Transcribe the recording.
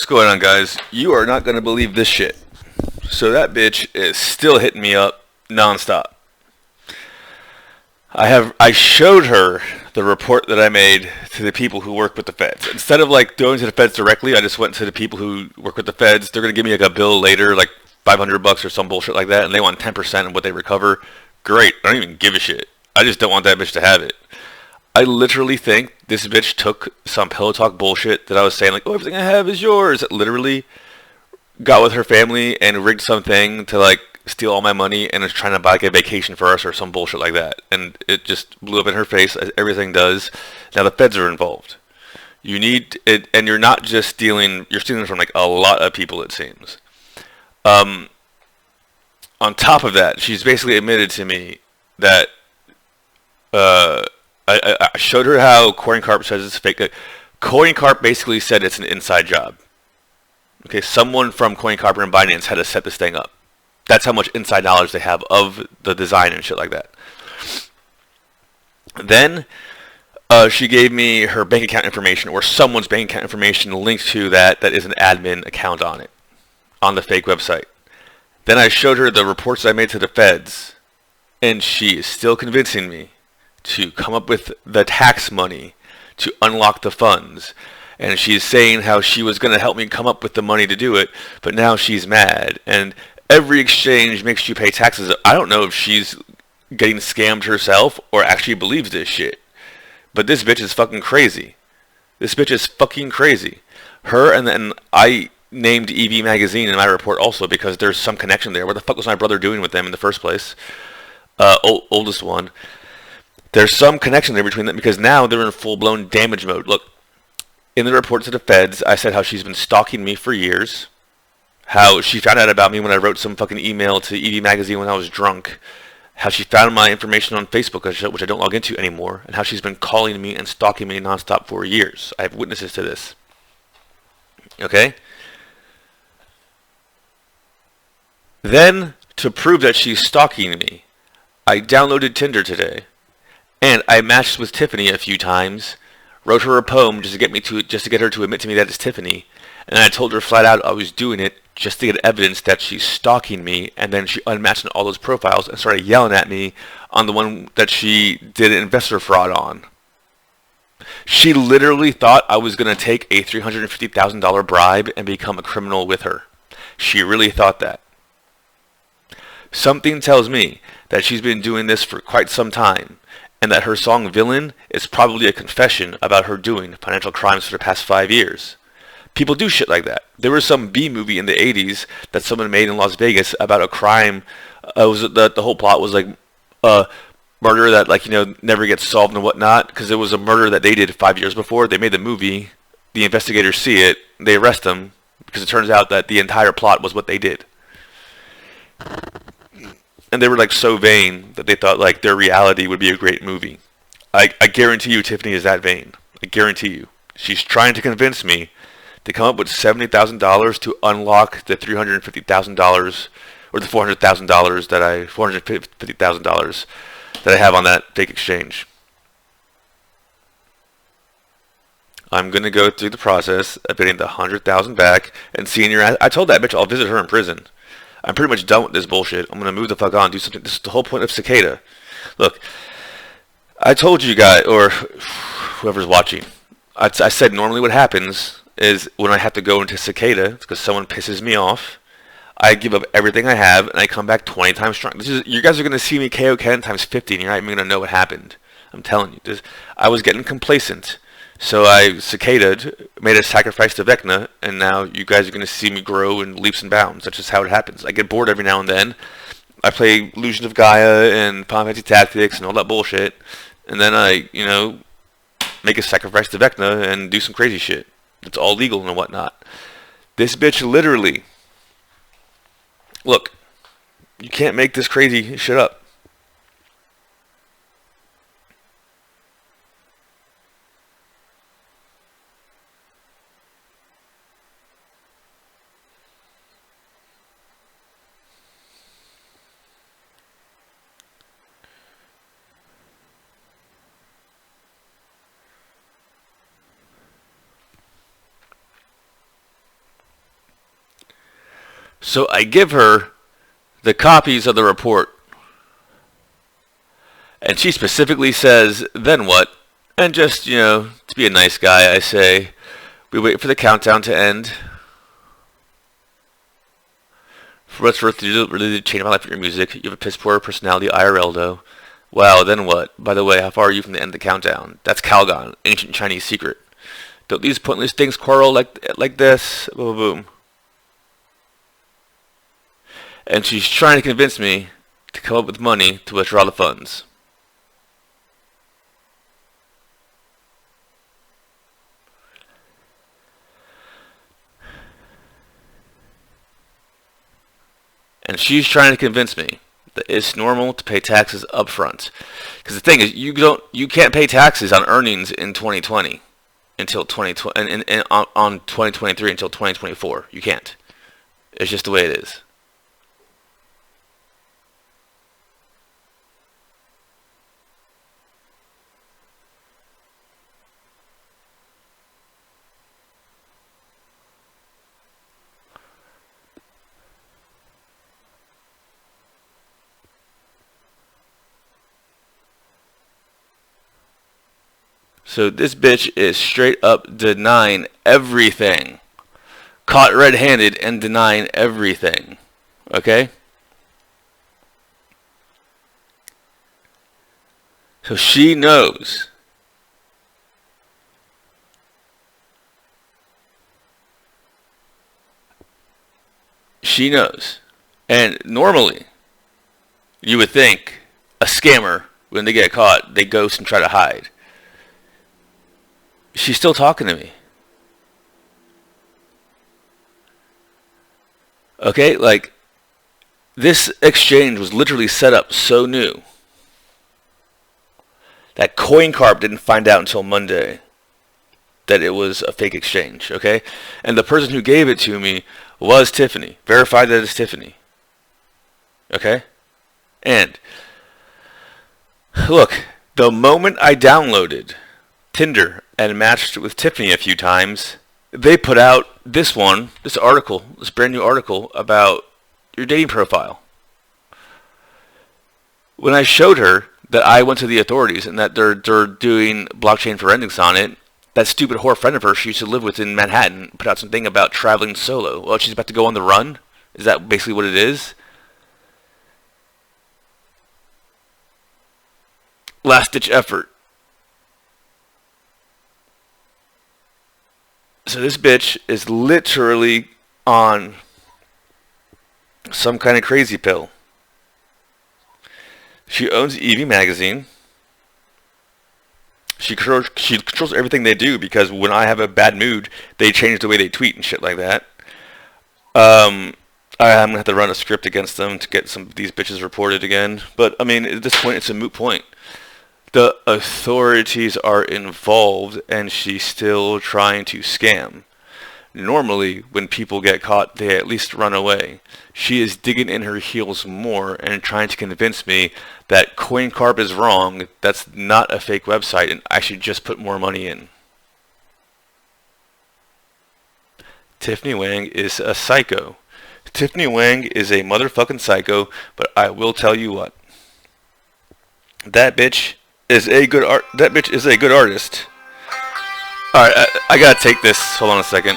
What's going on, guys? You are not going to believe this shit. So that bitch is still hitting me up nonstop. I showed her the report that I made to the people who work with the feds. Instead of like going to the feds directly, I just went to the people who work with the feds. They're going to give me like a bill later, like $500 or some bullshit like that, and they want 10% of what they recover. Great. I don't even give a shit. I just don't want that bitch to have it. I literally think this bitch took some pillow talk bullshit that I was saying, like, oh, everything I have is yours. Literally got with her family and rigged something to, like, steal all my money and is trying to buy, like, a vacation for us or some bullshit like that. And it just blew up in her face, as everything does. Now the feds are involved. You need it, and you're not just stealing, you're stealing from, like, a lot of people, it seems. On top of that, she's basically admitted to me that, I showed her how CoinCarp says it's fake. CoinCarp basically said it's an inside job. Okay, someone from CoinCarp and Binance had to set this thing up. That's how much inside knowledge they have of the design and shit like that. Then she gave me her bank account information, or someone's bank account information linked to that is an admin account on it, on the fake website. Then I showed her the reports I made to the feds, and she is still convincing me to come up with the tax money to unlock the funds. And she's saying how she was going to help me come up with the money to do it, but now she's mad. And every exchange makes you pay taxes. I don't know if she's getting scammed herself or actually believes this shit. But this bitch is fucking crazy. This bitch is fucking crazy. Her, and then I named EV Magazine in my report also because there's some connection there. What the fuck was my brother doing with them in the first place? Oldest one. There's some connection there between them because now they're in full-blown damage mode. Look, in the report to the feds, I said how she's been stalking me for years, how she found out about me when I wrote some fucking email to EV Magazine when I was drunk, how she found my information on Facebook, which I don't log into anymore, and how she's been calling me and stalking me nonstop for years. I have witnesses to this. Okay? Then, to prove that she's stalking me, I downloaded Tinder today. And I matched with Tiffany a few times, wrote her a poem just to get her to admit to me that it's Tiffany, and I told her flat out I was doing it just to get evidence that she's stalking me, and then she unmatched all those profiles and started yelling at me on the one that she did an investor fraud on. She literally thought I was going to take a $350,000 bribe and become a criminal with her. She really thought that. Something tells me that she's been doing this for quite some time, and that her song Villain is probably a confession about her doing financial crimes for the past 5 years. People do shit like that. There was some B movie in the 80s that someone made in Las Vegas about a crime. The whole plot was like murder that, like, never gets solved and whatnot, because it was a murder that they did 5 years before. They made the movie. The investigators see it. They arrest them because it turns out that the entire plot was what they did. And they were like so vain that they thought like their reality would be a great movie. I guarantee you Tiffany is that vain. I guarantee you. She's trying to convince me to come up with $70,000 to unlock the $350,000 or the $450,000 that I have on that fake exchange. I'm gonna go through the process of getting the $100,000 back and seeing your ass. I told that bitch I'll visit her in prison. I'm pretty much done with this bullshit. I'm going to move the fuck on, do something. This is the whole point of Cicada. Look, I told you guys, or whoever's watching, I said normally what happens is when I have to go into Cicada, it's because someone pisses me off, I give up everything I have, and I come back 20 times strong. You guys are going to see me KO Ken times 50, and you're not even going to know what happened. I'm telling you. I was getting complacent. So I Cicada'd, made a sacrifice to Vecna, and now you guys are going to see me grow in leaps and bounds. That's just how it happens. I get bored every now and then. I play Illusion of Gaia and Final Fantasy Tactics and all that bullshit, and then I, make a sacrifice to Vecna and do some crazy shit. It's all legal and whatnot. This bitch literally... Look, you can't make this crazy shit up. So I give her the copies of the report. And she specifically says, then what? And just, to be a nice guy, I say, we wait for the countdown to end. For what's worth, you really changed my life with your music. You have a piss poor personality, IRL though. Wow, then what? By the way, how far are you from the end of the countdown? That's Calgon, ancient Chinese secret. Don't these pointless things quarrel like this? Boom, boom, boom. And she's trying to convince me to come up with money to withdraw the funds. And she's trying to convince me that it's normal to pay taxes up front. Because the thing is, you can't pay taxes on earnings in 2020 until 2020 and on 2023 until 2024. You can't. It's just the way it is. So this bitch is straight up denying everything. Caught red-handed and denying everything. Okay? So she knows. She knows. And normally, you would think a scammer, when they get caught, they ghost and try to hide. She's still talking to me. Okay, like, this exchange was literally set up so new that CoinCarp didn't find out until Monday that it was a fake exchange, okay? And the person who gave it to me was Tiffany. Verified that it's Tiffany. Okay? And, look, the moment I downloaded Tinder and matched with Tiffany a few times, they put out this article, this brand new article about your dating profile. When I showed her that I went to the authorities and that they're doing blockchain forensics on it, that stupid whore friend of hers she used to live with in Manhattan put out something about traveling solo. Well, she's about to go on the run? Is that basically what it is? Last-ditch effort. So this bitch is literally on some kind of crazy pill. She owns EV Magazine. She controls everything they do because when I have a bad mood, they change the way they tweet and shit like that. I'm going to have to run a script against them to get some of these bitches reported again. But, I mean, at this point, it's a moot point. The authorities are involved and she's still trying to scam. Normally, when people get caught, they at least run away. She is digging in her heels more and trying to convince me that CoinCarp is wrong, that's not a fake website, and I should just put more money in. Tiffany Wang is a psycho. Tiffany Wang is a motherfucking psycho, but I will tell you what. That bitch is a good artist. Alright, I gotta take this. Hold on a second.